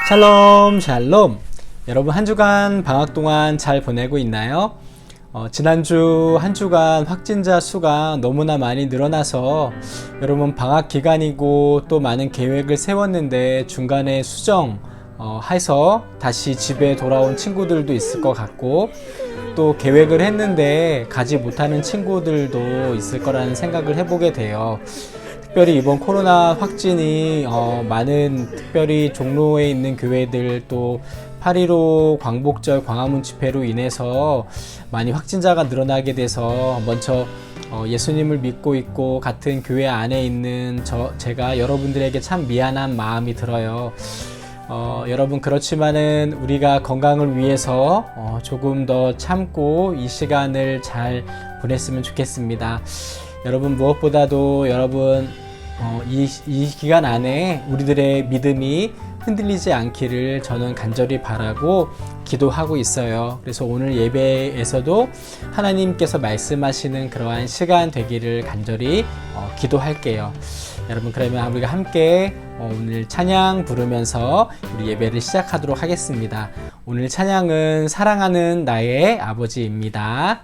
샬롬 샬롬. 여러분 한 주간 방학 동안 잘 보내고 있나요? 지난주 한 주간 확진자 수가 너무나 많이 늘어나서 여러분 방학 기간이고 또 많은 계획을 세웠는데 중간에 수정 해서 다시 집에 돌아온 친구들도 있을 것 같고, 또 계획을 했는데 가지 못하는 친구들도 있을 거라는 생각을 해보게 돼요. 특별히 이번 코로나 확진이 많은 특별히 종로에 있는 교회들, 또 8.15 광복절 광화문 집회로 인해서 많이 확진자가 늘어나게 돼서 먼저 예수님을 믿고 있고 같은 교회 안에 있는 제가 여러분들에게 참 미안한 마음이 들어요. 여러분, 그렇지만은 우리가 건강을 위해서 조금 더 참고 이 시간을 잘 보냈으면 좋겠습니다. 여러분, 무엇보다도 여러분 이 기간 안에 우리들의 믿음이 흔들리지 않기를 저는 간절히 바라고 기도하고 있어요. 그래서 오늘 예배에서도 하나님께서 말씀하시는 그러한 시간 되기를 간절히 기도할게요. 여러분, 그러면 우리가 함께 오늘 찬양 부르면서 우리 예배를 시작하도록 하겠습니다. 오늘 찬양은 사랑하는 나의 아버지입니다.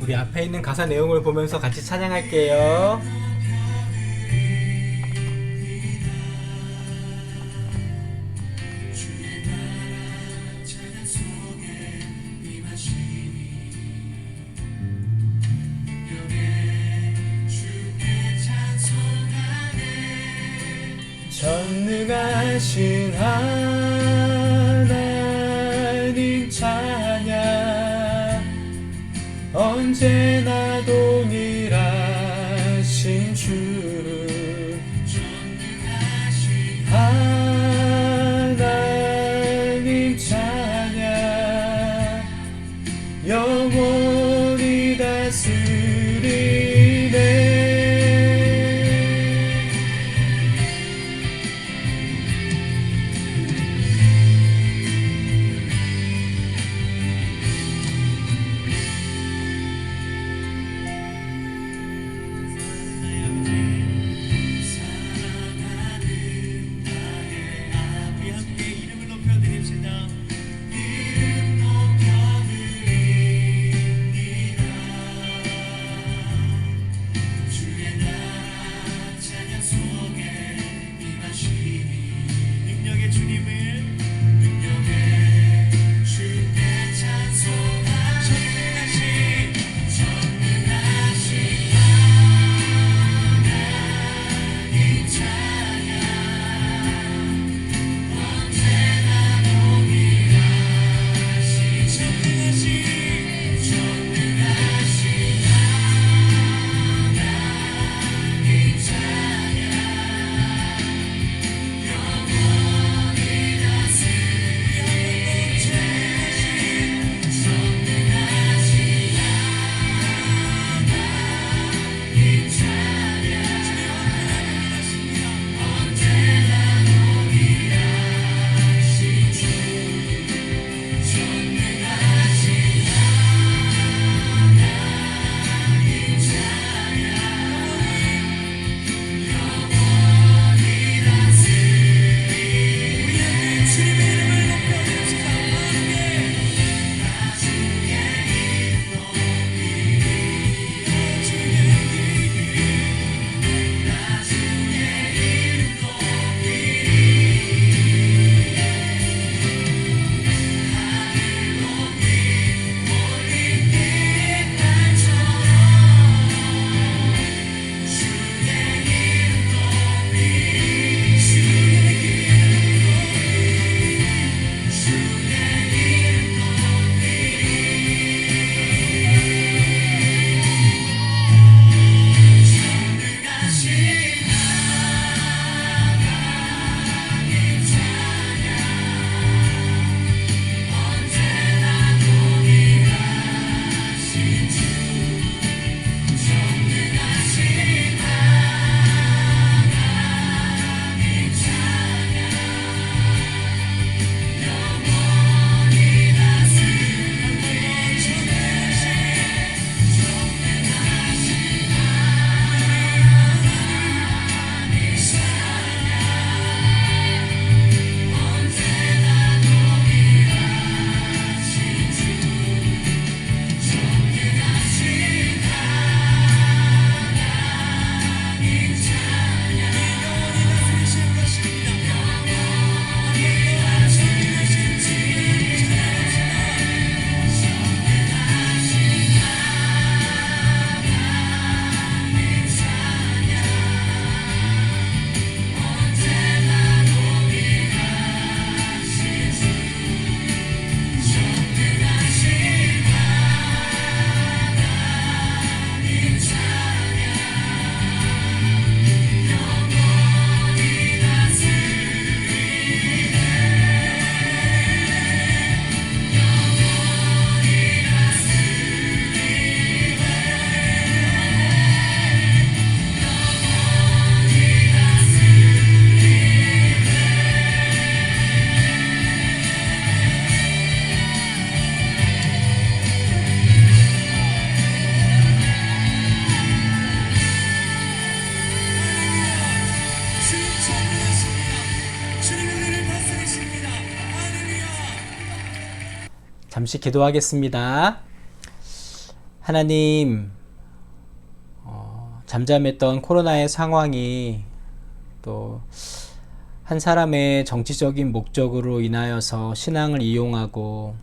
우리 앞에 있는 가사 내용을 보면서 같이 찬양할게요. 전능하신 하나님 찬양, 언제나 동일하신 주, 하나님 찬양, 영원히 다스리네. 잠시 기도하겠습니다. 하나님, 잠잠했던 코로나의 상황이 또 한 사람의 정치적인 목적으로 인하여서 신앙을 이용하고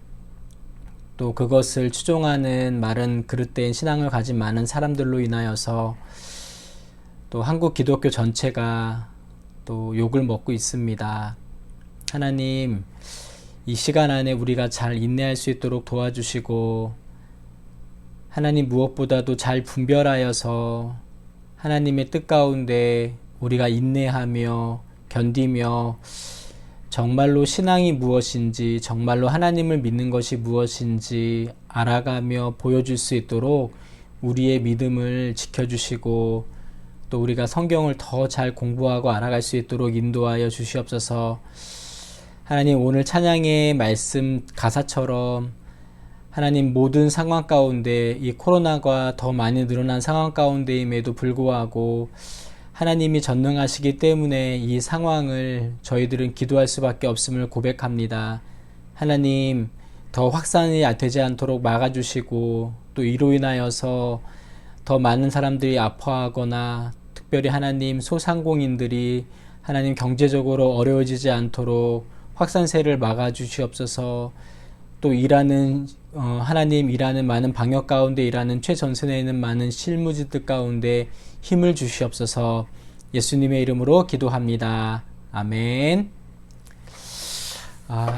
또 그것을 추종하는 마른 그릇된 신앙을 가진 많은 사람들로 인하여서 또 한국 기독교 전체가 또 욕을 먹고 있습니다. 하나님, 이 시간 안에 우리가 잘 인내할 수 있도록 도와주시고, 하나님 무엇보다도 잘 분별하여서 하나님의 뜻 가운데 우리가 인내하며 견디며 정말로 신앙이 무엇인지, 정말로 하나님을 믿는 것이 무엇인지 알아가며 보여줄 수 있도록 우리의 믿음을 지켜주시고, 또 우리가 성경을 더 잘 공부하고 알아갈 수 있도록 인도하여 주시옵소서. 하나님, 오늘 찬양의 말씀 가사처럼 하나님 모든 상황 가운데 이 코로나가 더 많이 늘어난 상황 가운데임에도 불구하고 하나님이 전능하시기 때문에 이 상황을 저희들은 기도할 수밖에 없음을 고백합니다. 하나님, 더 확산이 되지 않도록 막아주시고, 또 이로 인하여서 더 많은 사람들이 아파하거나 특별히 하나님 소상공인들이 하나님 경제적으로 어려워지지 않도록 확산세를 막아주시옵소서. 또 하나님 일하는 많은 방역 가운데 일하는 최전선에 있는 많은 실무진들 가운데 힘을 주시옵소서. 예수님의 이름으로 기도합니다. 아멘.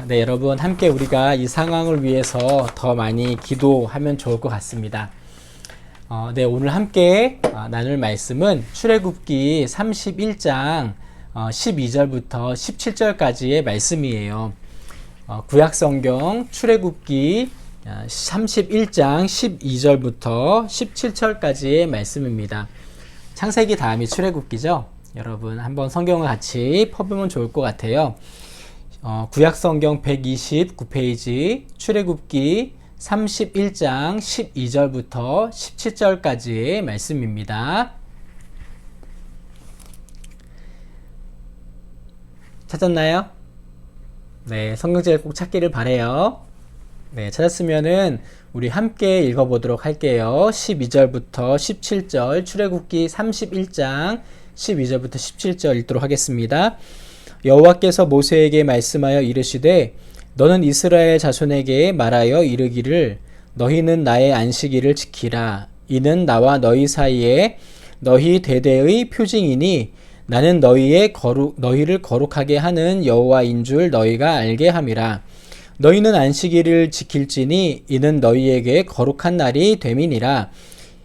네, 여러분 함께 우리가 이 상황을 위해서 더 많이 기도하면 좋을 것 같습니다. 네, 오늘 함께 나눌 말씀은 출애굽기 31장 12절부터 17절까지의 말씀이에요. 구약성경 출애굽기 31장 12절부터 17절까지의 말씀입니다. 창세기 다음이 출애굽기죠. 여러분 한번 성경을 같이 펴보면 좋을 것 같아요. 구약성경 129페이지 출애굽기 31장 12절부터 17절까지의 말씀입니다. 찾았나요? 네, 성경책을 꼭 찾기를 바라요. 네, 찾았으면은 우리 함께 읽어보도록 할게요. 12절부터 17절 출애굽기 31장 12절부터 17절 읽도록 하겠습니다. 여호와께서 모세에게 말씀하여 이르시되 너는 이스라엘 자손에게 말하여 이르기를 너희는 나의 안식일을 지키라. 이는 나와 너희 사이에 너희 대대의 표징이니 나는 너희를 거룩하게 하는 여호와인 줄 너희가 알게 함이라. 너희는 안식일을 지킬지니 이는 너희에게 거룩한 날이 됨이니라.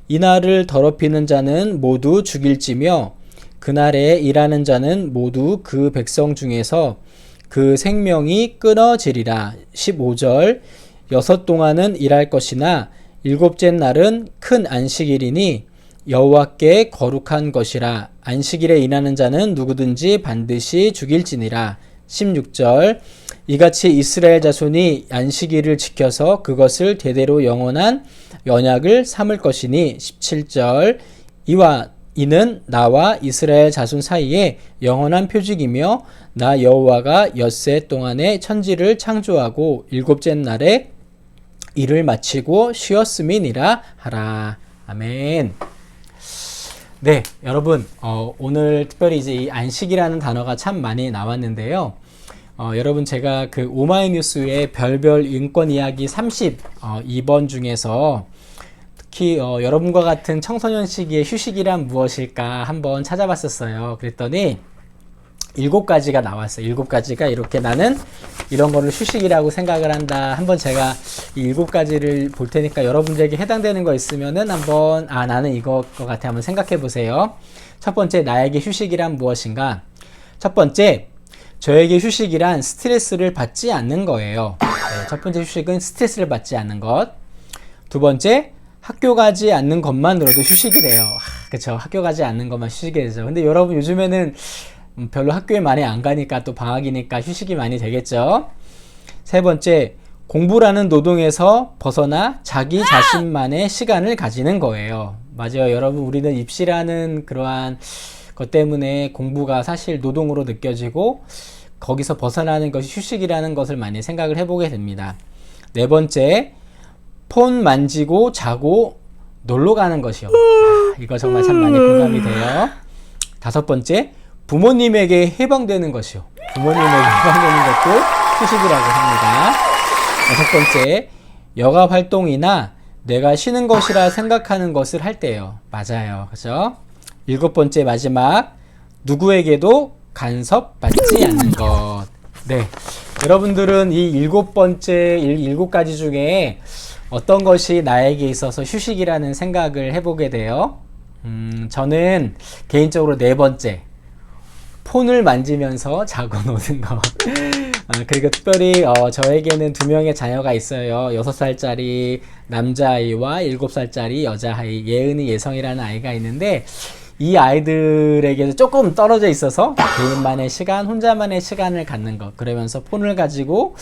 이 날을 더럽히는 자는 모두 죽일지며 그날에 일하는 자는 모두 그 백성 중에서 그 생명이 끊어지리라. 15절 여섯 동안은 일할 것이나 일곱째 날은 큰 안식일이니 여호와께 거룩한 것이라. 안식일에 일하는 자는 누구든지 반드시 죽일지니라. 16절 이같이 이스라엘 자손이 안식일을 지켜서 그것을 대대로 영원한 언약을 삼을 것이니 17절 이는 나와 이스라엘 자손 사이에 영원한 표징이며 나 여호와가 엿새 동안에 천지를 창조하고 일곱째 날에 일을 마치고 쉬었음이니라 하라. 아멘. 네, 여러분 오늘 특별히 이제 이 안식이라는 단어가 참 많이 나왔는데요. 여러분 제가 그 오마이뉴스의 별별 인권 이야기 32번 중에서 특히 여러분과 같은 청소년 시기의 휴식이란 무엇일까 한번 찾아봤었어요. 그랬더니 7가지가 나왔어요. 7가지가 이렇게 나는 이런 거를 휴식이라고 생각을 한다. 한번 제가 이 7가지를 볼 테니까 여러분들에게 해당되는 거 있으면은 한번 나는 이거 것 같아 한번 생각해 보세요. 첫 번째, 나에게 휴식이란 무엇인가? 첫 번째, 저에게 휴식이란 스트레스를 받지 않는 거예요. 네, 첫 번째 휴식은 스트레스를 받지 않는 것. 두 번째, 학교 가지 않는 것만으로도 휴식이래요. 그쵸, 학교 가지 않는 것만 휴식이 되죠. 근데 여러분 요즘에는 별로 학교에 많이 안 가니까 또 방학이니까 휴식이 많이 되겠죠. 세 번째, 공부라는 노동에서 벗어나 자기 자신만의 시간을 가지는 거예요. 맞아요. 여러분, 우리는 입시라는 그러한 것 때문에 공부가 사실 노동으로 느껴지고 거기서 벗어나는 것이 휴식이라는 것을 많이 생각을 해보게 됩니다. 네 번째, 폰 만지고 자고 놀러 가는 것이요. 이거 정말 참 많이 공감이 돼요. 다섯 번째, 부모님에게 해방되는 것이요. 부모님에게 해방되는 것도 휴식이라고 합니다. 여섯 번째, 여가 활동이나 내가 쉬는 것이라 생각하는 것을 할 때요. 맞아요. 그죠? 일곱 번째, 마지막, 누구에게도 간섭받지 않는 것. 네. 여러분들은 이 일곱 가지 중에 어떤 것이 나에게 있어서 휴식이라는 생각을 해보게 돼요? 저는 개인적으로 네 번째, 폰을 만지면서 자고 노는 것. 그리고 특별히 저에게는 두 명의 자녀가 있어요. 6살짜리 남자아이와 7살짜리 여자아이, 예은이, 예성이라는 아이가 있는데, 이 아이들에게도 조금 떨어져 있어서 개인만의 시간, 혼자만의 시간을 갖는 것. 그러면서 폰을 가지고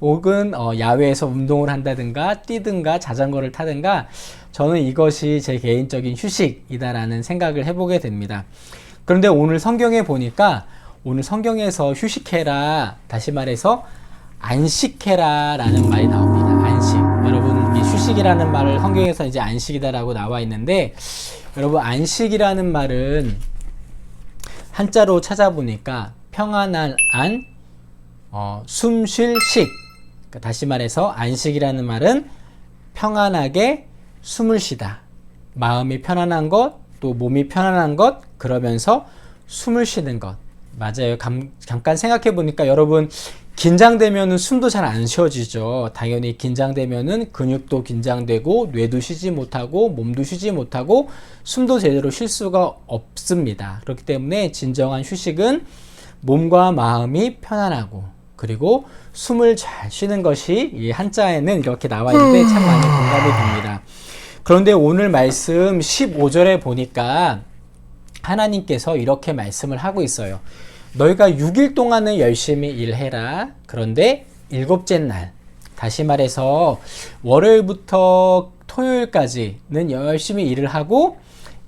혹은 야외에서 운동을 한다든가 뛰든가 자전거를 타든가, 저는 이것이 제 개인적인 휴식이다라는 생각을 해보게 됩니다. 그런데 오늘 성경에 보니까, 오늘 성경에서 휴식해라, 다시 말해서 안식해라 라는 말이 나옵니다. 안식. 여러분, 이 휴식이라는 말을 성경에서 이제 안식이다라고 나와 있는데, 여러분, 안식이라는 말은 한자로 찾아보니까 평안한 안, 숨 쉴 식. 그러니까 다시 말해서 안식이라는 말은 평안하게 숨을 쉬다. 마음이 편안한 것, 또 몸이 편안한 것, 그러면서 숨을 쉬는 것. 맞아요. 잠깐 생각해 보니까 여러분, 긴장되면은 숨도 잘 안 쉬어지죠. 당연히 긴장되면은 근육도 긴장되고 뇌도 쉬지 못하고 몸도 쉬지 못하고 숨도 제대로 쉴 수가 없습니다. 그렇기 때문에 진정한 휴식은 몸과 마음이 편안하고 그리고 숨을 잘 쉬는 것이 이 한자에는 이렇게 나와 있는데 참 많이 공감이 됩니다. 그런데 오늘 말씀 15절에 보니까 하나님께서 이렇게 말씀을 하고 있어요. 너희가 6일 동안은 열심히 일해라. 그런데 일곱째 날, 다시 말해서 월요일부터 토요일까지는 열심히 일을 하고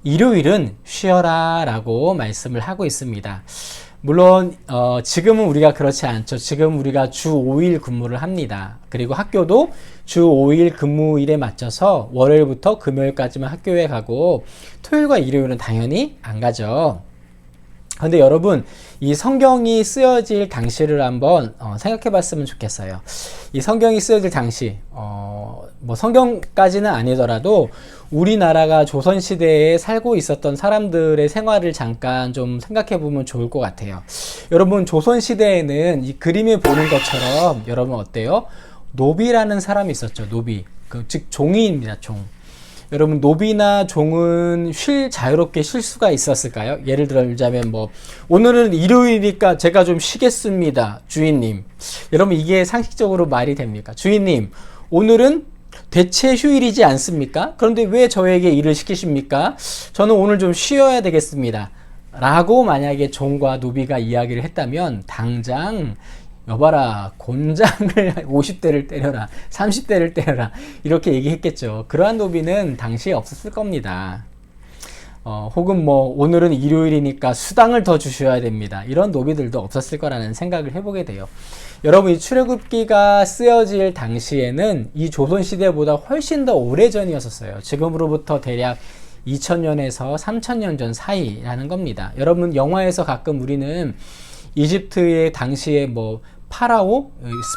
일요일은 쉬어라 라고 말씀을 하고 있습니다. 물론 지금은 우리가 그렇지 않죠. 지금 우리가 주 5일 근무를 합니다. 그리고 학교도 주 5일 근무일에 맞춰서 월요일부터 금요일까지만 학교에 가고 토요일과 일요일은 당연히 안 가죠. 근데 여러분, 이 성경이 쓰여질 당시를 한번 생각해 봤으면 좋겠어요. 이 성경이 쓰여질 당시, 뭐 성경까지는 아니더라도 우리나라가 조선시대에 살고 있었던 사람들의 생활을 잠깐 좀 생각해 보면 좋을 것 같아요. 여러분, 조선시대에는 이 그림에 보는 것처럼 여러분 어때요? 노비라는 사람이 있었죠. 노비. 즉 종이입니다. 종. 여러분, 노비나 종은 자유롭게 쉴 수가 있었을까요? 예를 들자면 오늘은 일요일이니까 제가 좀 쉬겠습니다, 주인님. 여러분, 이게 상식적으로 말이 됩니까? 주인님, 오늘은 대체 휴일이지 않습니까? 그런데 왜 저에게 일을 시키십니까? 저는 오늘 좀 쉬어야 되겠습니다 라고 만약에 종과 노비가 이야기를 했다면 당장 여봐라, 곤장을 50대를 때려라, 30대를 때려라, 이렇게 얘기했겠죠. 그러한 노비는 당시에 없었을 겁니다. 혹은 오늘은 일요일이니까 수당을 더 주셔야 됩니다. 이런 노비들도 없었을 거라는 생각을 해보게 돼요. 여러분, 이 출애굽기가 쓰여질 당시에는 이 조선시대보다 훨씬 더 오래전이었어요. 지금으로부터 대략 2000년에서 3000년 전 사이라는 겁니다. 여러분, 영화에서 가끔 우리는 이집트의 당시에 파라오,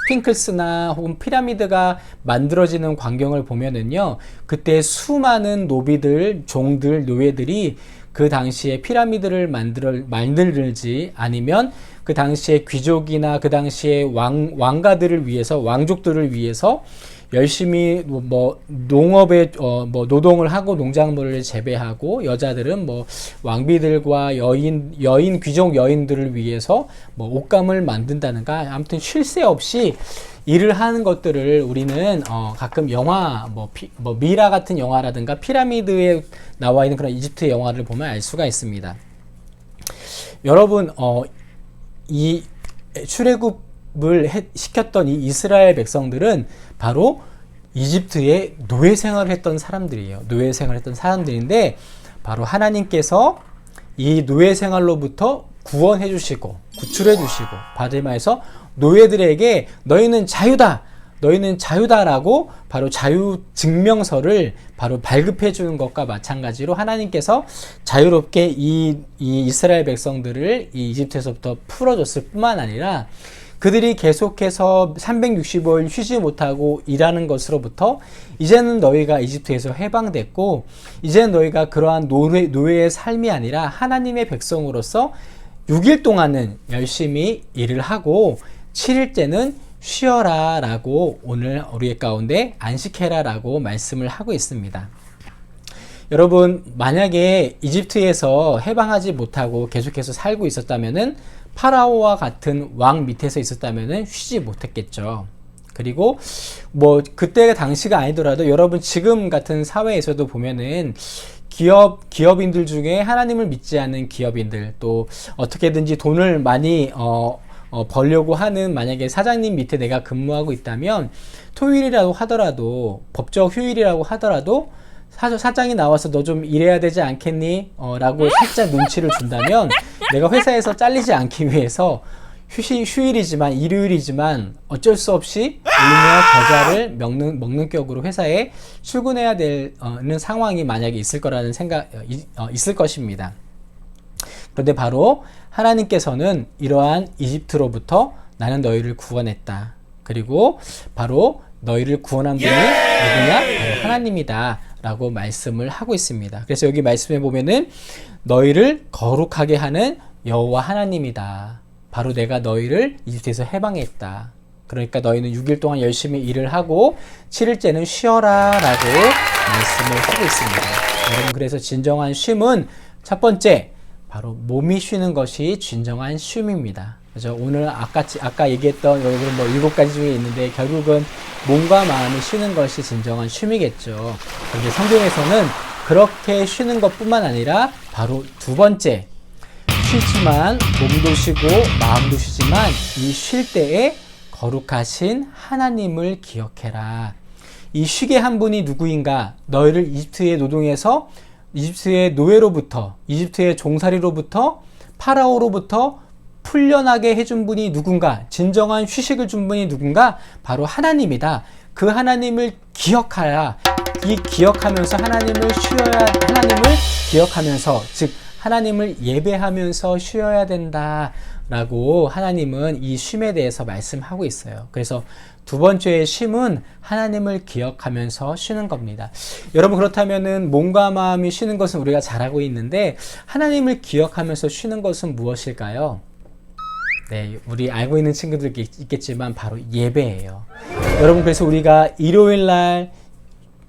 스핑크스나 혹은 피라미드가 만들어지는 광경을 보면은요, 그때 수많은 노비들, 종들, 노예들이 그 당시에 피라미드를 만들지 아니면 그 당시에 귀족이나 그 당시에 왕가들을 위해서, 왕족들을 위해서 열심히 농업에 노동을 하고 농작물을 재배하고, 여자들은 왕비들과 여인 귀족 여인들을 위해서 옷감을 만든다는가, 아무튼 쉴 새 없이 일을 하는 것들을 우리는 가끔 영화 미라 같은 영화라든가 피라미드에 나와 있는 그런 이집트 영화를 보면 알 수가 있습니다. 여러분, 이 출애굽을 시켰던 이 이스라엘 백성들은 바로 이집트의 노예 생활을 했던 사람들이에요. 노예 생활을 했던 사람들인데, 바로 하나님께서 이 노예 생활로부터 구원해 주시고 구출해 주시고, 바들마에서 노예들에게 너희는 자유다, 너희는 자유다라고 바로 자유 증명서를 바로 발급해 주는 것과 마찬가지로 하나님께서 자유롭게 이 이스라엘 백성들을 이 이집트에서부터 풀어줬을 뿐만 아니라 그들이 계속해서 365일 쉬지 못하고 일하는 것으로부터 이제는 너희가 이집트에서 해방됐고 이제는 너희가 그러한 노예의 삶이 아니라 하나님의 백성으로서 6일 동안은 열심히 일을 하고 7일째는 쉬어라 라고 오늘 우리 가운데 안식해라 라고 말씀을 하고 있습니다. 여러분, 만약에 이집트에서 해방하지 못하고 계속해서 살고 있었다면은 파라오와 같은 왕 밑에서 있었다면은 쉬지 못했겠죠. 그리고 뭐 그때 당시가 아니더라도 여러분 지금 같은 사회에서도 보면은 기업인들 중에 하나님을 믿지 않는 기업인들, 또 어떻게든지 돈을 많이 벌려고 하는 만약에 사장님 밑에 내가 근무하고 있다면 토요일이라고 하더라도 법적 휴일이라고 하더라도 사장이 나와서 너 좀 일해야 되지 않겠니? 라고 살짝 눈치를 준다면 내가 회사에서 잘리지 않기 위해서 휴일이지만 일요일이지만 어쩔 수 없이 울며 겨자를 먹는 격으로 회사에 출근해야 되는 상황이 만약에 있을 거라는 있을 것입니다. 그런데 바로 하나님께서는 이러한 이집트로부터 나는 너희를 구원했다. 그리고 바로 너희를 구원한 분이 누구냐? 바로 하나님이다. 라고 말씀을 하고 있습니다. 그래서 여기 말씀에 보면은 너희를 거룩하게 하는 여호와 하나님이다. 바로 내가 너희를 이집트에서 해방했다. 그러니까 너희는 6일 동안 열심히 일을 하고 7일째는 쉬어라 라고 말씀을 하고 있습니다. 여러분, 그래서 진정한 쉼은 첫 번째, 바로 몸이 쉬는 것이 진정한 쉼입니다. 그래서 오늘 아까 얘기했던 여러분 뭐 7가지 중에 있는데 결국은 몸과 마음이 쉬는 것이 진정한 쉼이겠죠. 그런데 성경에서는 그렇게 쉬는 것뿐만 아니라 바로 두 번째, 쉬지만 몸도 쉬고 마음도 쉬지만 이 쉴 때에 거룩하신 하나님을 기억해라. 이 쉬게 한 분이 누구인가? 너희를 이집트의 노동에서 이집트의 노예로부터 이집트의 종살이로부터 파라오로부터 풀려나게 해준 분이 누군가? 진정한 휴식을 준 분이 누군가? 바로 하나님이다. 그 하나님을 기억하라. 이 기억하면서 하나님을 기억하면서, 즉 하나님을 예배하면서 쉬어야 된다 라고 하나님은 이 쉼에 대해서 말씀하고 있어요. 그래서 두 번째의 쉼은 하나님을 기억하면서 쉬는 겁니다. 여러분, 그렇다면은 몸과 마음이 쉬는 것은 우리가 잘 알고 있는데 하나님을 기억하면서 쉬는 것은 무엇일까요? 네, 우리 알고 있는 친구들 있겠지만 바로 예배예요. 여러분, 그래서 우리가 일요일날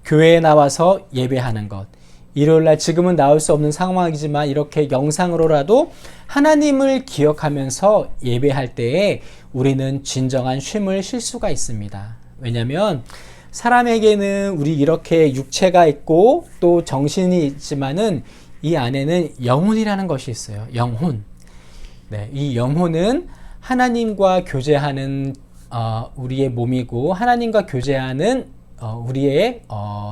교회에 나와서 예배하는 것, 일요일날 지금은 나올 수 없는 상황이지만 이렇게 영상으로라도 하나님을 기억하면서 예배할 때에 우리는 진정한 쉼을 쉴 수가 있습니다. 왜냐하면 사람에게는 우리 이렇게 육체가 있고 또 정신이 있지만은 이 안에는 영혼이라는 것이 있어요. 영혼. 네, 이 영혼은 하나님과 교제하는 우리의 몸이고 하나님과 교제하는 우리의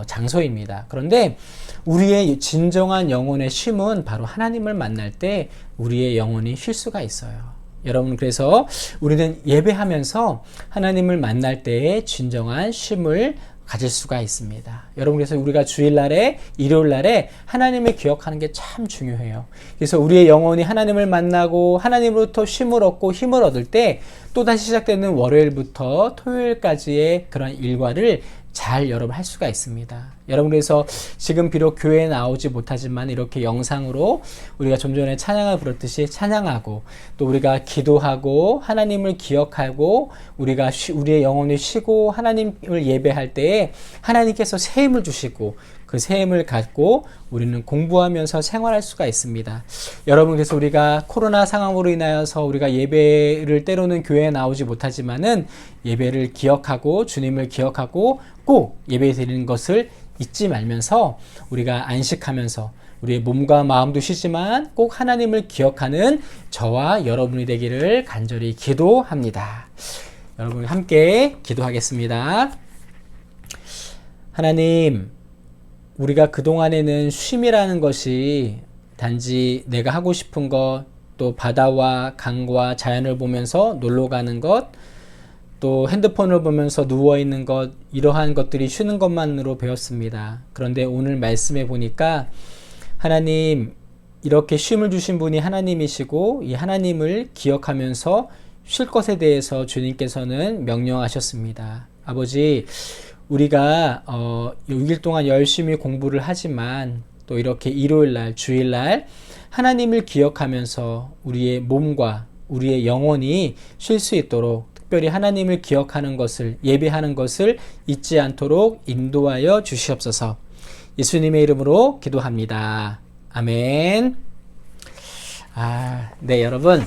장소입니다. 그런데 우리의 진정한 영혼의 쉼은 바로 하나님을 만날 때 우리의 영혼이 쉴 수가 있어요. 여러분, 그래서 우리는 예배하면서 하나님을 만날 때의 진정한 쉼을 가질 수가 있습니다. 여러분, 그래서 우리가 주일날에 일요일날에 하나님을 기억하는 게 참 중요해요. 그래서 우리의 영혼이 하나님을 만나고 하나님으로부터 쉼을 얻고 힘을 얻을 때 또다시 시작되는 월요일부터 토요일까지의 그런 일과를 잘 여러분 할 수가 있습니다. 여러분, 그래서 지금 비록 교회에 나오지 못하지만 이렇게 영상으로 우리가 좀 전에 찬양을 부르듯이 찬양하고 또 우리가 기도하고 하나님을 기억하고 우리가 우리의 영혼이 쉬고 하나님을 예배할 때에 하나님께서 새 힘을 주시고 그 새 힘을 갖고 우리는 공부하면서 생활할 수가 있습니다. 여러분, 그래서 우리가 코로나 상황으로 인하여서 우리가 예배를 때로는 교회에 나오지 못하지만은 예배를 기억하고 주님을 기억하고 꼭 예배 드리는 것을 잊지 말면서 우리가 안식하면서 우리의 몸과 마음도 쉬지만 꼭 하나님을 기억하는 저와 여러분이 되기를 간절히 기도합니다. 여러분, 함께 기도하겠습니다. 하나님, 우리가 그동안에는 쉼이라는 것이 단지 내가 하고 싶은 것, 또 바다와 강과 자연을 보면서 놀러 가는 것, 또 핸드폰을 보면서 누워있는 것, 이러한 것들이 쉬는 것만으로 배웠습니다. 그런데 오늘 말씀해 보니까 하나님, 이렇게 쉼을 주신 분이 하나님이시고 이 하나님을 기억하면서 쉴 것에 대해서 주님께서는 명령하셨습니다. 아버지, 우리가 6일 동안 열심히 공부를 하지만 또 이렇게 일요일날, 주일날 하나님을 기억하면서 우리의 몸과 우리의 영혼이 쉴 수 있도록 특별히 하나님을 기억하는 것을, 예배하는 것을 잊지 않도록 인도하여 주시옵소서. 예수님의 이름으로 기도합니다. 아멘. 네, 여러분,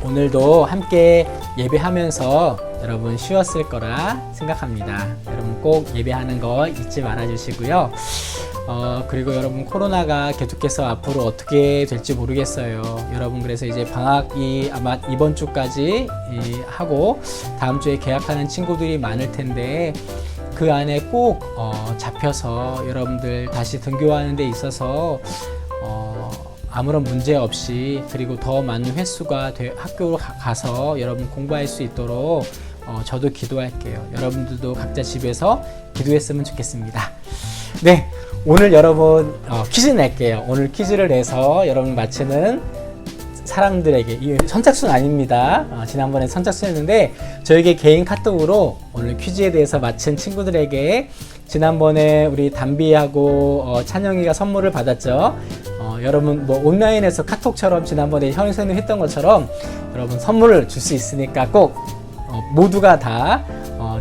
오늘도 함께 예배하면서 여러분 쉬었을 거라 생각합니다. 여러분 꼭 예배하는 거 잊지 말아 주시고요. 그리고 여러분, 코로나가 계속해서 앞으로 어떻게 될지 모르겠어요. 여러분, 그래서 이제 방학이 아마 이번 주까지 하고 다음 주에 개학하는 친구들이 많을 텐데 그 안에 꼭 잡혀서 여러분들 다시 등교하는 데 있어서 아무런 문제 없이, 그리고 더 많은 횟수가 학교로 가서 여러분 공부할 수 있도록 저도 기도할게요. 여러분들도 각자 집에서 기도했으면 좋겠습니다. 네, 오늘 여러분 퀴즈 낼게요. 오늘 퀴즈를 내서 여러분 맞히는 사람들에게, 이 선착순 아닙니다. 지난번에 선착순 했는데 저에게 개인 카톡으로 오늘 퀴즈에 대해서 맞힌 친구들에게 지난번에 우리 담비하고 찬영이가 선물을 받았죠. 여러분 뭐 온라인에서 카톡처럼 지난번에 현희 선생님 했던 것처럼 여러분 선물을 줄 수 있으니까 꼭 모두가 다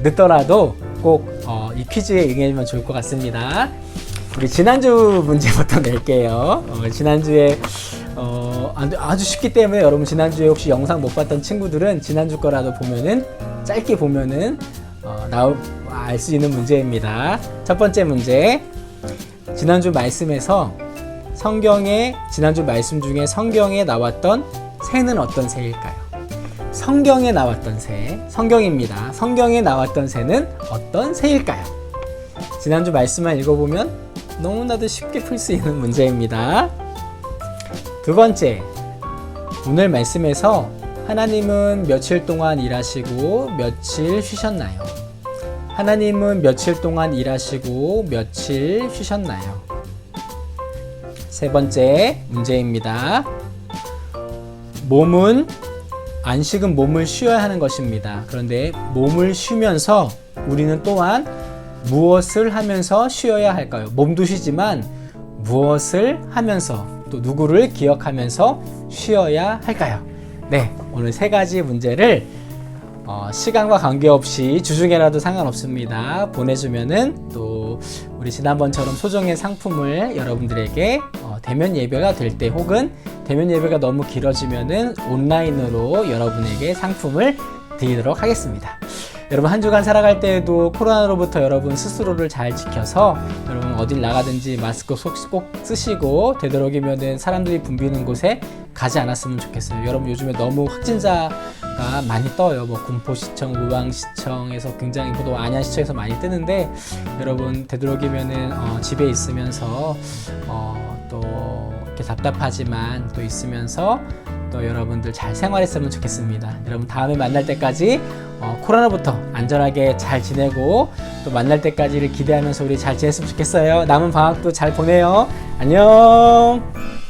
늦더라도 꼭 이 퀴즈에 응해주면 좋을 것 같습니다. 우리 지난주 문제부터 낼게요. 지난주에 아주 쉽기 때문에 여러분 지난주에 혹시 영상 못 봤던 친구들은 지난주 거라도 보면은 짧게 보면은 알 수 있는 문제입니다. 첫 번째 문제, 지난주 말씀에서 지난주 말씀 중에 성경에 나왔던 새는 어떤 새일까요? 성경에 나왔던 새, 성경입니다. 성경에 나왔던 새는 어떤 새일까요? 지난주 말씀만 읽어보면 너무나도 쉽게 풀 수 있는 문제입니다. 두 번째, 오늘 말씀에서 하나님은 며칠 동안 일하시고 며칠 쉬셨나요? 하나님은 며칠 동안 일하시고 며칠 쉬셨나요? 세 번째 문제입니다. 안식은 몸을 쉬어야 하는 것입니다. 그런데 몸을 쉬면서 우리는 또한 무엇을 하면서 쉬어야 할까요? 몸도 쉬지만 무엇을 하면서, 또 누구를 기억하면서 쉬어야 할까요? 네, 오늘 세 가지 문제를 시간과 관계없이 주중에라도 상관없습니다. 보내주면은 또 우리 지난번처럼 소정의 상품을 여러분들에게 대면 예배가 될 때, 혹은 대면 예배가 너무 길어지면은 온라인으로 여러분에게 상품을 드리도록 하겠습니다. 여러분 한 주간 살아갈 때에도 코로나로부터 여러분 스스로를 잘 지켜서 여러분 어딜 나가든지 마스크 꼭 쓰시고, 되도록이면은 사람들이 붐비는 곳에 가지 않았으면 좋겠어요. 여러분 요즘에 너무 확진자가 많이 떠요. 뭐 군포시청, 의왕시청에서 굉장히, 또 안양시청에서 많이 뜨는데 여러분 되도록이면은 집에 있으면서 또 이렇게 답답하지만 또 있으면서 또 여러분들 잘 생활했으면 좋겠습니다. 여러분 다음에 만날 때까지 코로나부터 안전하게 잘 지내고 또 만날 때까지를 기대하면서 우리 잘 지냈으면 좋겠어요. 남은 방학도 잘 보내요. 안녕.